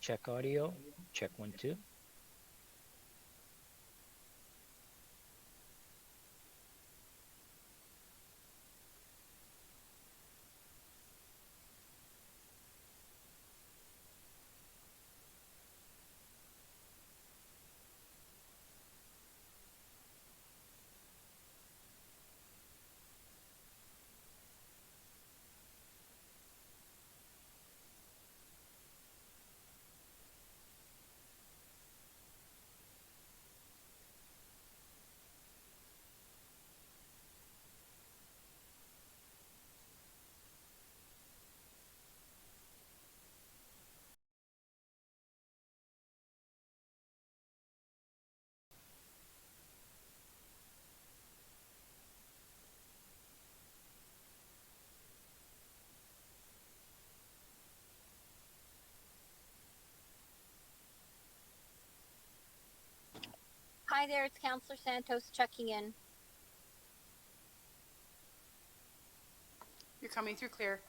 Check audio. Check 1 2. Hi there, it's Counselor Santos checking in. You're coming through clear.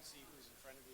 see who's in front of you.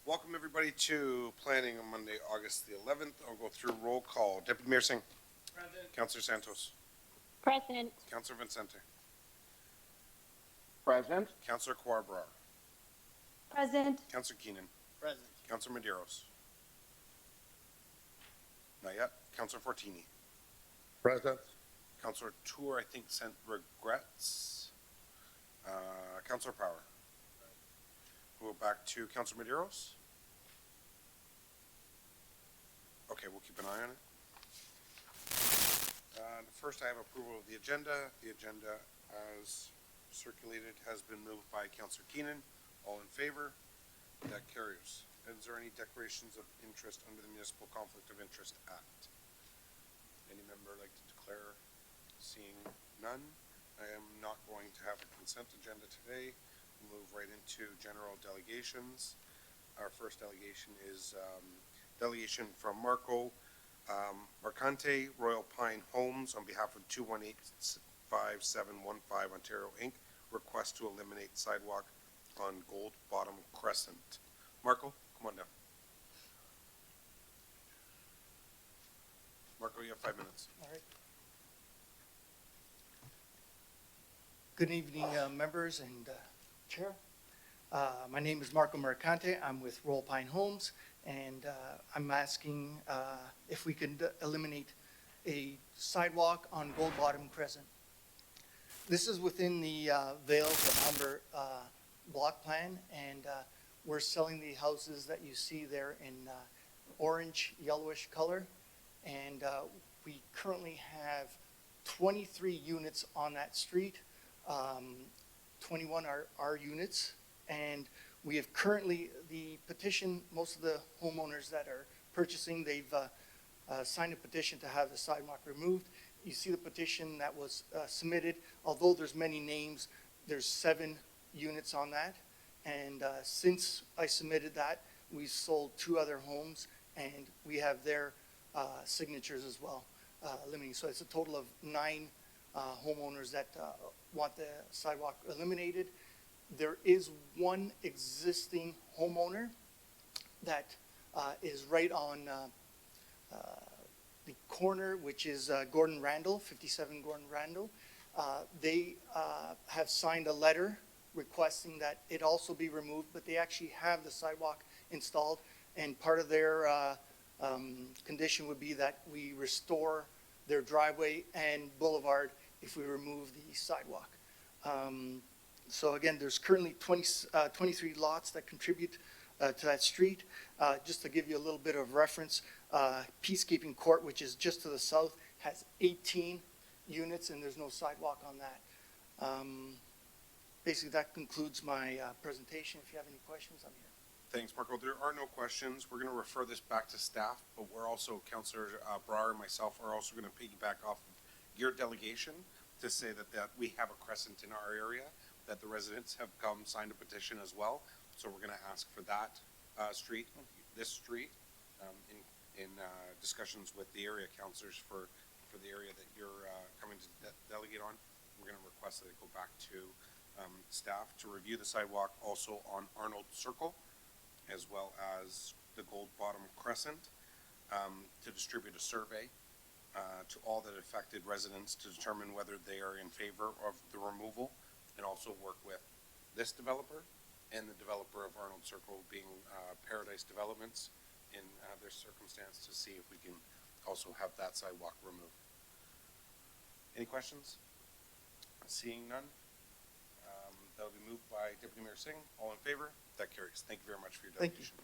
Welcome, everybody, to planning on Monday, August the 11th. I'll go through roll call. Deputy Mayor Singh. Present. Councillor Santos. Present. Councillor Vincente. Present. Councillor Quarbrar. Present. Councillor Keenan. Present. Councillor Medeiros. Not yet. Councillor Fortini. Present. Councillor Tour, I think, sent regrets. Councillor Power. We'll go back to Councillor Medeiros. Okay, we'll keep an eye on it. First, I have approval of the agenda. The agenda, as circulated, has been moved by Councillor Keenan. All in favor? That carries. Is there any declarations of interest under the Municipal Conflict of Interest Act? Any member like to declare? Seeing none, I am not going to have a consent agenda today. We'll move right into general delegations. Our first delegation is delegation from Marco Mercante, Royal Pine Homes, on behalf of 2185715 Ontario Inc., request to eliminate sidewalk on Gold Bottom Crescent. Marco, come on down. Marco, you have 5 minutes. All right. Good evening, members and Chair. My name is Marco Mercante. I'm with Royal Pine Homes, and I'm asking if we could eliminate a sidewalk on Gold Bottom Crescent. This is within the Vale to Amber block plan, and we're selling the houses that you see there in orange, yellowish color. And we currently have 23 units on that street. 21 are units, and we have currently, the petition, most of the homeowners that are purchasing, they've signed a petition to have the sidewalk removed. You see the petition that was submitted, although there's many names, there's 7 units on that. And since I submitted that, we sold 2 other homes, and we have their signatures as well, limiting. So it's a total of 9 homeowners that want the sidewalk eliminated. There is one existing homeowner that is right on the corner, which is Gordon Randall, 57 Gordon Randall. They have signed a letter requesting that it also be removed, but they actually have the sidewalk installed, and part of their condition would be that we restore their driveway and boulevard if we remove the sidewalk. So again, there's currently 23 lots that contribute to that street. Just to give you a little bit of reference, Peacekeeping Court, which is just to the south, has 18 units, and there's no sidewalk on that. Basically, that concludes my presentation. If you have any questions, I'm here. Thanks, Marco. There are no questions. We're going to refer this back to staff, but we're also, Councillor Brar and myself are also going to piggyback off of your delegation to say that we have a crescent in our area, that the residents have come, signed a petition as well. So we're going to ask for that this street, in discussions with the area councillors for the area that you're coming to delegate on. We're going to request that it go back to staff to review the sidewalk also on Arnold Circle, as well as the Gold Bottom Crescent, to distribute a survey to all the affected residents to determine whether they are in favor of the removal, and also work with this developer and the developer of Arnold Circle, being Paradise Developments, in their circumstance, to see if we can also have that sidewalk removed. Any questions? Seeing none, that'll be moved by Deputy Mayor Singh. All in favor? That carries. Thank you very much for your Thank you. delegation.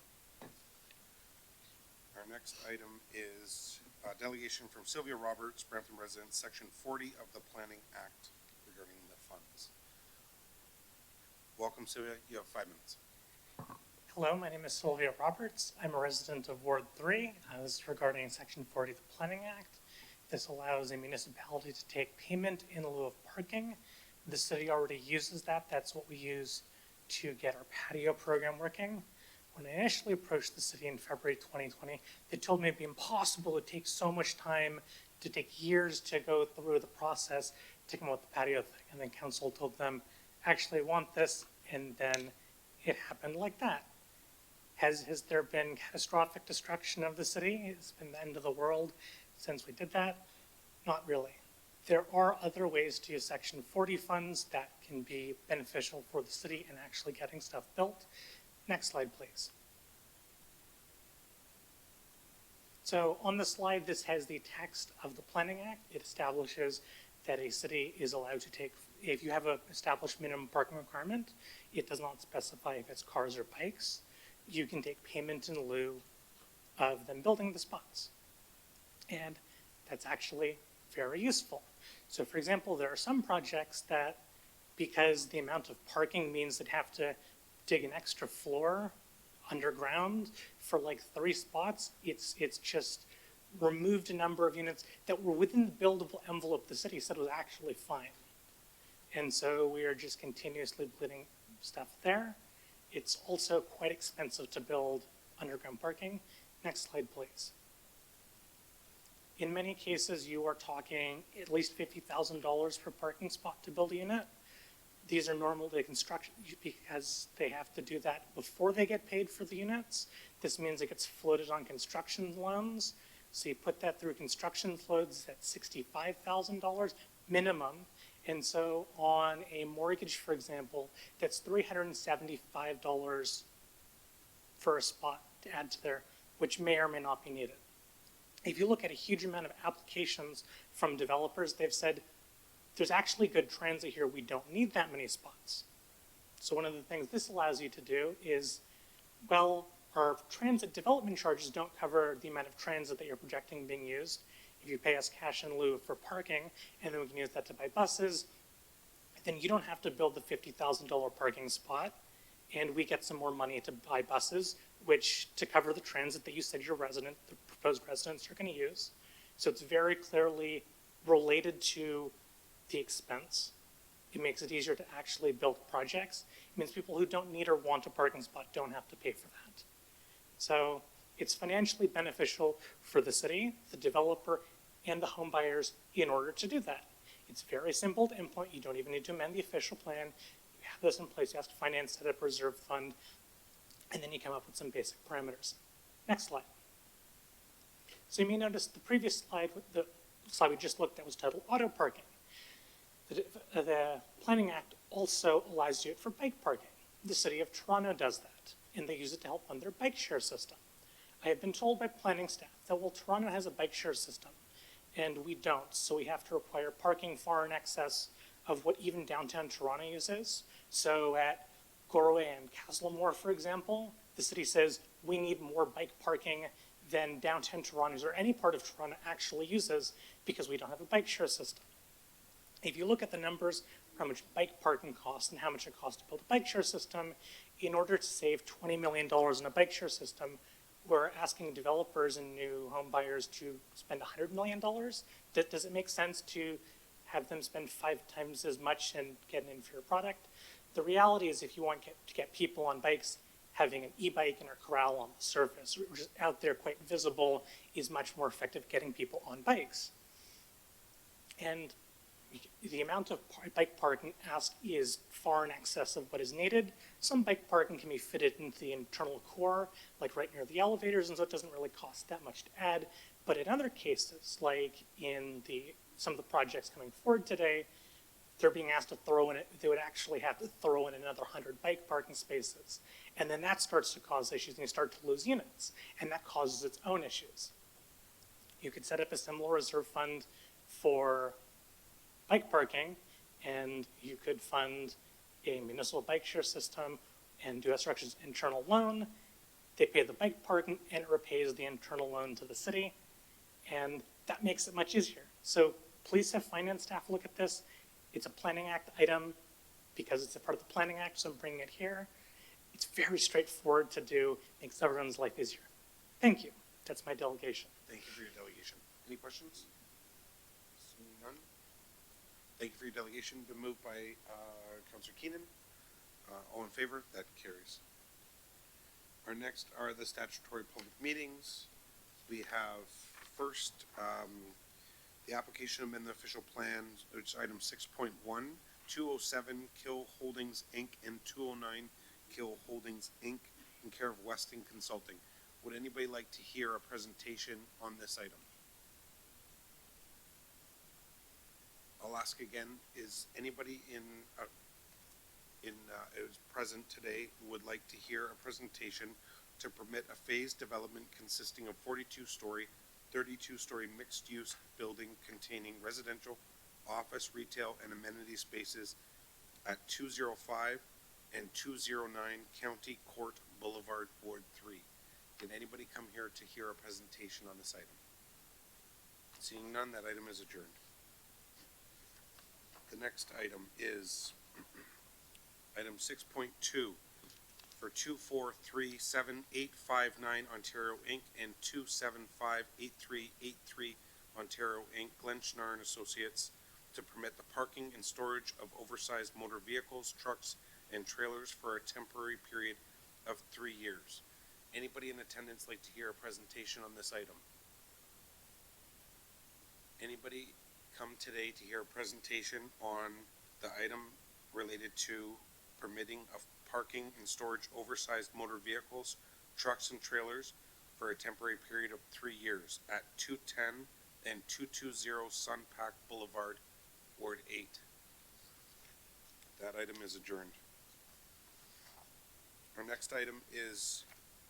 Our next item is delegation from Sylvia Roberts, Brampton resident, Section 40 of the Planning Act regarding the funds. Welcome, Sylvia. You have 5 minutes. Hello, my name is Sylvia Roberts. I'm a resident of Ward 3. This is regarding Section 40 of the Planning Act. This allows a municipality to take payment in lieu of parking. The city already uses that. That's what we use to get our patio program working. When I initially approached the city in February 2020, they told me it'd be impossible. It takes so much time, to take years to go through the process to come up with the patio thing. And then council told them, actually want this, and then it happened like that. Has there been catastrophic destruction of the city? It's been the end of the world since we did that? Not really. There are other ways to use Section 40 funds that can be beneficial for the city in actually getting stuff built. Next slide, please. So on the slide, this has the text of the Planning Act. It establishes that a city is allowed to take, if you have an established minimum parking requirement, it does not specify if it's cars or bikes. You can take payment in lieu of them building the spots. And that's actually very useful. So for example, there are some projects that, because the amount of parking means they'd have to dig an extra floor underground for like 3 spots, it's just removed a number of units that were within the buildable envelope the city said was actually fine. And so we are just continuously bleeding stuff there. It's also quite expensive to build underground parking. Next slide, please. In many cases, you are talking at least $50,000 per parking spot to build a unit. These are normally construction, because they have to do that before they get paid for the units. This means it gets floated on construction loans. So you put that through construction floats at $65,000 minimum. And so on a mortgage, for example, that's $375 for a spot to add to there, which may or may not be needed. If you look at a huge amount of applications from developers, they've said, there's actually good transit here. We don't need that many spots. So one of the things this allows you to do is, well, our transit development charges don't cover the amount of transit that you're projecting being used. If you pay us cash in lieu for parking, and then we can use that to buy buses, then you don't have to build the $50,000 parking spot, and we get some more money to buy buses, which to cover the transit that you said your resident, the proposed residents are going to use. So it's very clearly related to the expense. It makes it easier to actually build projects. It means people who don't need or want a parking spot don't have to pay for that. So it's financially beneficial for the city, the developer, and the home buyers in order to do that. It's very simple to implement. You don't even need to amend the official plan. You have this in place. You have to finance, set up a reserve fund, and then you come up with some basic parameters. Next slide. So you may notice the previous slide, the slide we just looked at was titled auto parking. The Planning Act also allows you it for bike parking. The City of Toronto does that, and they use it to help fund their bike share system. I have been told by planning staff that, well, Toronto has a bike share system, and we don't, so we have to require parking far in excess of what even downtown Toronto uses. So at Goreway and Castlemore, for example, the city says we need more bike parking than downtown Toronto's or any part of Toronto actually uses because we don't have a bike share system. If you look at the numbers for how much bike parking costs and how much it costs to build a bike share system, in order to save $20 million in a bike share system, we're asking developers and new home buyers to spend $100 million. Does it make sense to have them spend 5 times as much and get an inferior product? The reality is if you want to get people on bikes, having an e-bike in a corral on the surface, which is out there quite visible, is much more effective getting people on bikes. And the amount of bike parking asked is far in excess of what is needed. Some bike parking can be fitted into the internal core, like right near the elevators, and so it doesn't really cost that much to add. But in other cases, like in some of the projects coming forward today, they're being asked to throw in, they would actually have to throw in another 100 bike parking spaces. And then that starts to cause issues, and you start to lose units, and that causes its own issues. You could set up a similar reserve fund for bike parking, and you could fund a municipal bike share system and do Structure's internal loan. They pay the bike parking, and it repays the internal loan to the city, and that makes it much easier. So please have finance staff look at this. It's a Planning Act item because it's a part of the Planning Act, so I'm bringing it here. It's very straightforward to do, makes everyone's life easier. Thank you. That's my delegation. Thank you for your delegation. Any questions? Seeing none. Thank you for your delegation. Been moved by Councillor Keenan. All in favor? That carries. Our next are the statutory public meetings. We have first the application of amend the official plan, which is item 6.1, 207 Kill Holdings Inc. and 209 Kill Holdings Inc. in care of Weston Consulting. Would anybody like to hear a presentation on this item? I'll ask again, is anybody is present today who would like to hear a presentation to permit a phased development consisting of 42-story, 32-story mixed-use building containing residential, office, retail, and amenity spaces at 205 and 209 County Court Boulevard, Ward 3. Did anybody come here to hear a presentation on this item? Seeing none, that item is adjourned. The next item is item 6.2 for 2437859 Ontario Inc. and 2758383 Ontario Inc. Glenn Schnarr and Associates to permit the parking and storage of oversized motor vehicles, trucks, and trailers for a temporary period of 3 years. Anybody in attendance like to hear a presentation on this item? Anybody come today to hear a presentation on the item related to permitting of parking and storage oversized motor vehicles, trucks, and trailers for a temporary period of 3 years at 210 and 220 Sunpack Boulevard, Ward 8. That item is adjourned. Our next item is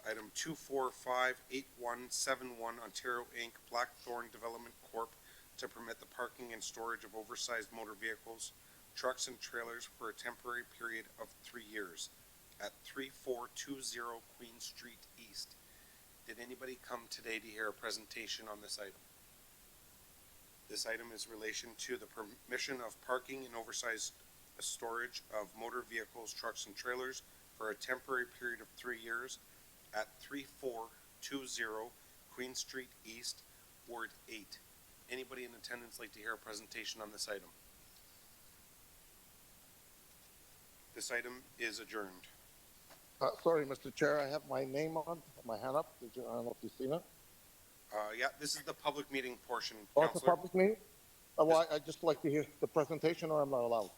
item 2458171 Ontario Inc. Blackthorn Development Corp. To permit the parking and storage of oversized motor vehicles, trucks, and trailers for a temporary period of 3 years at 3420 Queen Street East. Did anybody come today to hear a presentation on this item? This item is in relation to the permission of parking and oversized storage of motor vehicles, trucks, and trailers for a temporary period of 3 years at 3420 Queen Street East, Ward 8. Anybody in attendance like to hear a presentation on this item? This item is adjourned. Sorry, Mr. Chair, I have my name on, my hand up. I don't know if you've seen it. Yeah, this is the public meeting portion, Oh, it's a Counselor. public meeting? Well, I'd just like to hear the presentation, or I'm not allowed?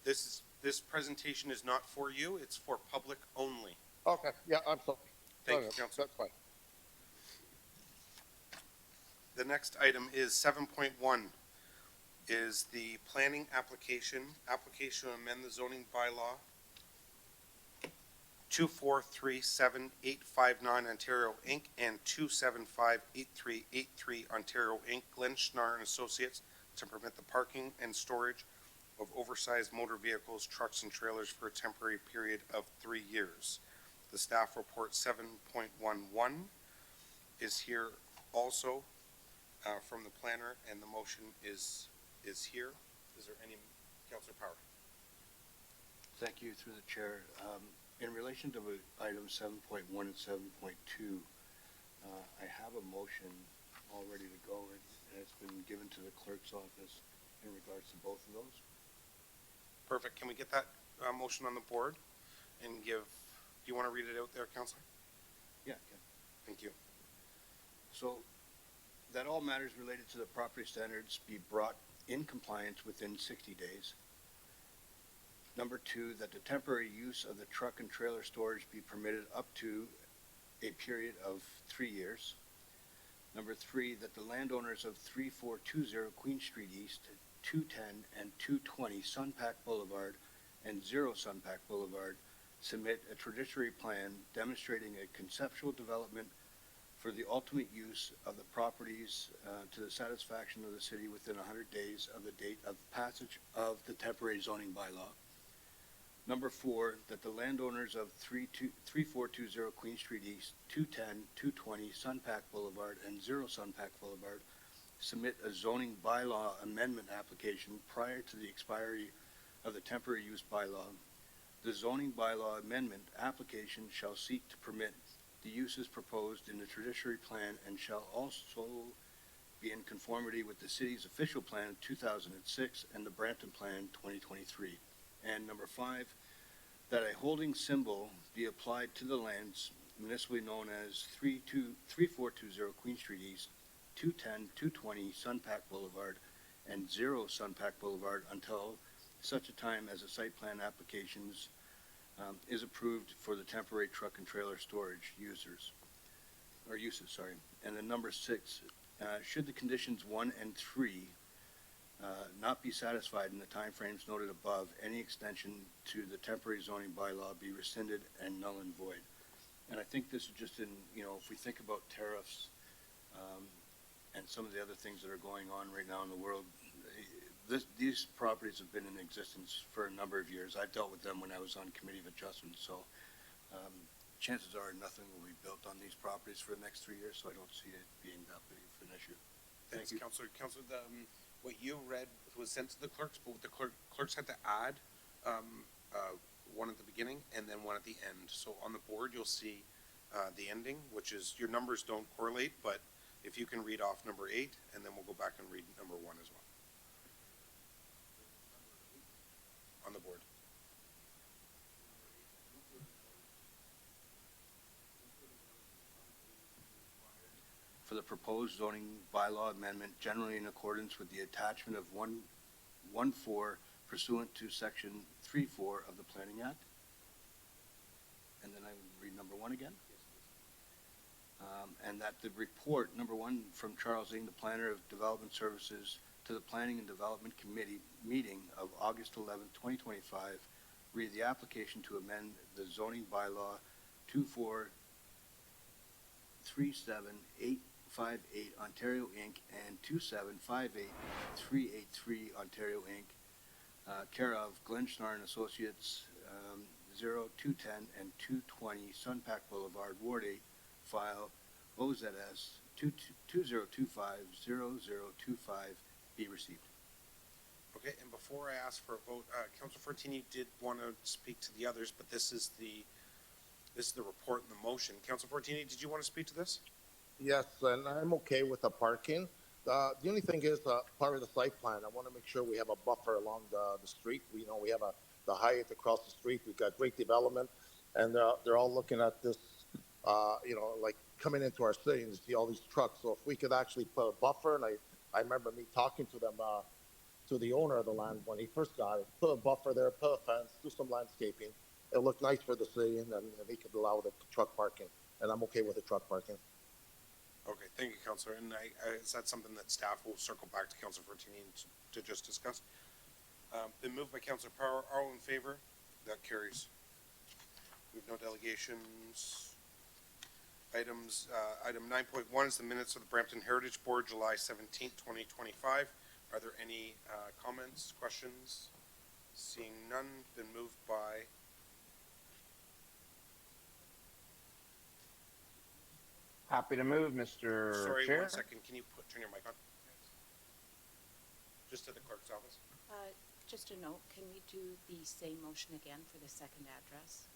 This presentation is not for you, it's for public only. Okay, yeah, I'm sorry. Thank you, Okay, Counselor. That's fine. The next item is 7.1, is the planning application to amend the zoning bylaw 2437859 Ontario Inc. and 2758383 Ontario Inc. Glenn Schnarr and Associates to permit the parking and storage of oversized motor vehicles, trucks, and trailers for a temporary period of 3 years. The staff report 7.11 is here also from the planner, and the motion is here. Is there any, Councillor Power? Thank you, through the chair. In relation to items 7.1 and 7.2, I have a motion all ready to go, and it's been given to the clerk's office in regards to both of those. Perfect. Can we get that motion on the board and give, do you want to read it out there, Councillor? Yeah, okay. Thank you. So, that all matters related to the property standards be brought in compliance within 60 days. Number 2, that the temporary use of the truck and trailer storage be permitted up to a period of 3 years. Number 3, that the landowners of 3420 Queen Street East, 210 and 220 Sunpack Boulevard and 0 Sunpack Boulevard submit a traditory plan demonstrating a conceptual development for the ultimate use of the properties to the satisfaction of the city within 100 days of the date of passage of the temporary zoning bylaw. Number 4, that the landowners of 3420 Queen Street East, 210, 220 Sunpack Boulevard, and 0 Sunpack Boulevard submit a zoning bylaw amendment application prior to the expiry of the temporary use bylaw. The zoning bylaw amendment application shall seek to permit the uses proposed in the traditory plan and shall also be in conformity with the city's official plan of 2006 and the Brampton Plan 2023. And number 5, that a holding symbol be applied to the lands municipally known as 3420 Queen Street East, 210, 220 Sunpack Boulevard, and 0 Sunpack Boulevard until such a time as a site plan applications is approved for the temporary truck and trailer storage uses. And then number 6, should the conditions 1 and 3 not be satisfied in the timeframes noted above, any extension to the temporary zoning bylaw be rescinded and null and void. And I think this is just in, if we think about tariffs and some of the other things that are going on right now in the world, these properties have been in existence for a number of years. I dealt with them when I was on Committee of Adjustment, so chances are nothing will be built on these properties for the next 3 years, so I don't see it being that big of an issue. Thanks, Councillor. Councillor, what you read was sent to the clerks, but the clerks had to add one at the beginning and then one at the end. So on the board, you'll see the ending, which is, your numbers don't correlate, but if you can read off number 8, and then we'll go back and read number 1 as well. On the board. For the proposed zoning bylaw amendment, generally in accordance with the attachment of 1.4 pursuant to section 3.4 of the Planning Act. And then I would read number 1 again. And that the report, number 1, from Charles Ng, the Planner of Development Services, to the Planning and Development Committee meeting of August 11, 2025, read the application to amend the zoning bylaw 2437858 Ontario Inc. and 2758383 Ontario Inc. Care of Glenn Schnarr and Associates, 0, 210 and 220 Sunpack Boulevard, Ward 8, file OZS 20250025 be received. Okay, Okay, and before I ask for a vote, Councilor Fortini did want to speak to the others, but this is the report and the motion. Councilor Fortini, did you want to speak to this? Yes, and I'm okay with the parking. The only thing is, part of the site plan, I want to make sure we have a buffer along the street. We know we have the height across the street. We've got great development, and they're all looking at this, like coming into our city and see all these trucks. So if we could actually put a buffer, and I remember me talking to them, to the owner of the land when he first got it, put a buffer there, put a fence, do some landscaping. It looked nice for the city, and then he could allow the truck parking, and I'm okay with the truck parking. Okay, thank you, Councilor. And is that something that staff will circle back to Councilor Fortini to just discuss? Been moved by Councilor Power. All in favor? That carries. We have no delegations. Item 9.1 is the minutes of the Brampton Heritage Board, July 17th, 2025. Are there any comments, questions? Seeing none, been moved by Happy to move, Mr. Sorry, Chair. 1 second. Can you turn your mic on? Just to the clerk's office. Just a note, can we do the same motion again for the second address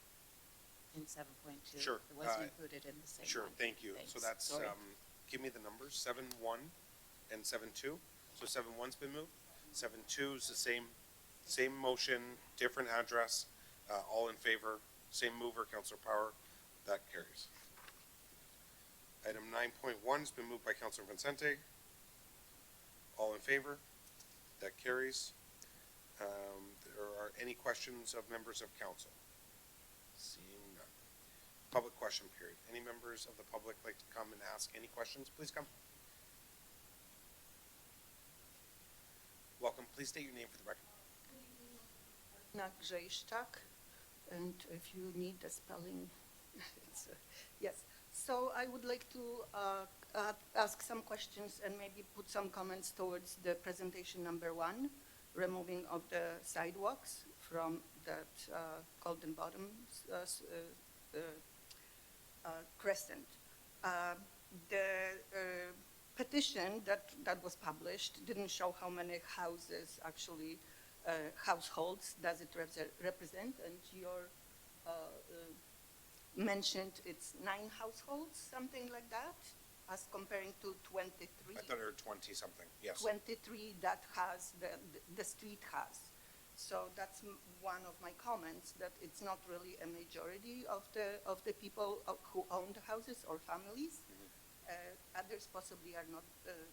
in 7.2? Sure. It wasn't included in the same Sure, one. thank you. Thanks. So that's, Sorry. give me the numbers, 7-1 and 7-2. So 7-1's been moved. 7-2 is the same motion, different address, all in favor, same mover, Councilor Power. That carries. Item 9.1 has been moved by Councilor Vincente. All in favor? That carries. There are any questions of members of council? Seeing none. Public question period. Any members of the public like to come and ask any questions? Please come. Welcome. Please state your name for the record. Nagrzejszczak, and if you need the spelling, it's, yes. So I would like to ask some questions and maybe put some comments towards the presentation number 1, removing of the sidewalks from that Golden Bottom crescent. The petition that was published didn't show how many houses actually, households does it represent, and your mentioned it's 9 households, something like that, as comparing to 23. I thought it were 20 something. Yes. 23 that has, the street has. So that's one of my comments, that it's not really a majority of the people who own the houses or families. Others possibly are not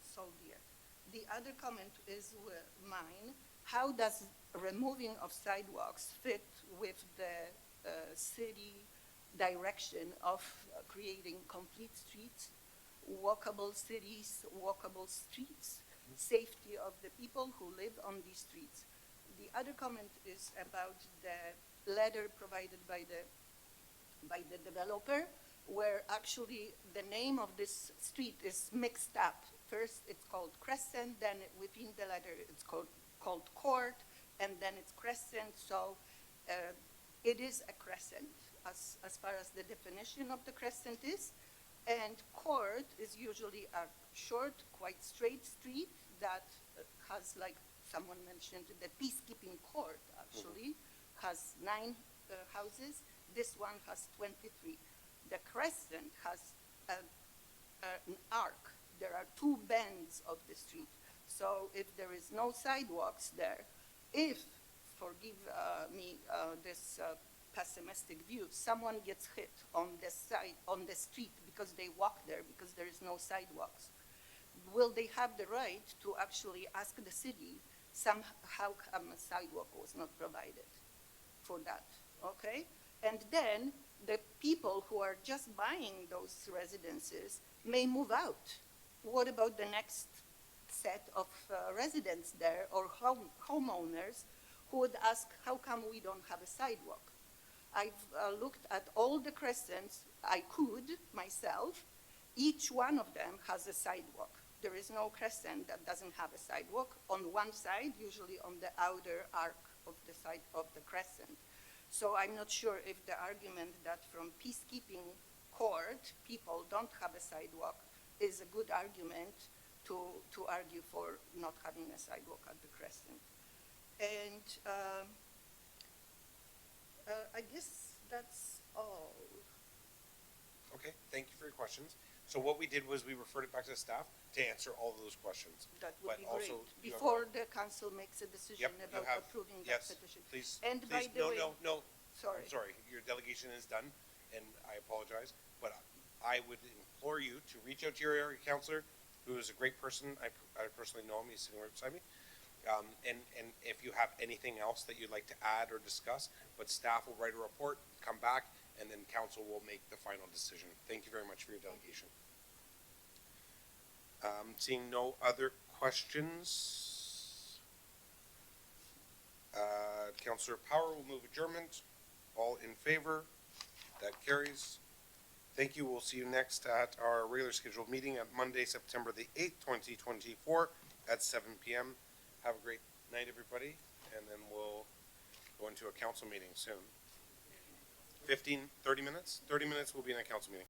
sold yet. The other comment is mine. How does removing of sidewalks fit with the city direction of creating complete streets, walkable cities, walkable streets, safety of the people who live on these streets? The other comment is about the letter provided by the developer, where actually the name of this street is mixed up. First it's called Crescent, then within the letter it's called Court, and then it's Crescent. So it is a crescent as far as the definition of the crescent is. And Court is usually a short, quite straight street that has, like someone mentioned, the peacekeeping court actually has 9 houses. This one has 23. The crescent has an arc. There are 2 bends of the street. So if there is no sidewalks there, if, forgive me this pessimistic view, someone gets hit on the street because they walk there, because there is no sidewalks, will they have the right to actually ask the city how come a sidewalk was not provided for that, okay? And then the people who are just buying those residences may move out. What about the next set of residents there, or homeowners who would ask, how come we don't have a sidewalk? I've looked at all the crescents I could myself. Each one of them has a sidewalk. There is no crescent that doesn't have a sidewalk on one side, usually on the outer arc of the side of the crescent. So I'm not sure if the argument that from peacekeeping court people don't have a sidewalk is a good argument to argue for not having a sidewalk at the crescent. And I guess that's all. Okay, thank you for your questions. So what we did was we referred it back to the staff to answer all of those questions. That would But be also, great, you have- before the council makes a decision Yep, you about have- approving that yes, petition. please, And please, by the no, way, no, sorry. I'm sorry, your delegation is done, and I apologize, but I would implore you to reach out to your area counselor, who is a great person. I personally know him, he's sitting right beside me. And if you have anything else that you'd like to add or discuss, but staff will write a report, come back, and then council will make the final decision. Thank you very much for your delegation. Seeing no other questions, Councillor Power will move adjournment. All in favor? That carries. Thank you. We'll see you next at our regular scheduled meeting at Monday, September the 8th, 2024 at 7 p.m. Have a great night, everybody, and then we'll go into a council meeting soon. 30 minutes? 30 minutes we'll be in a council meeting.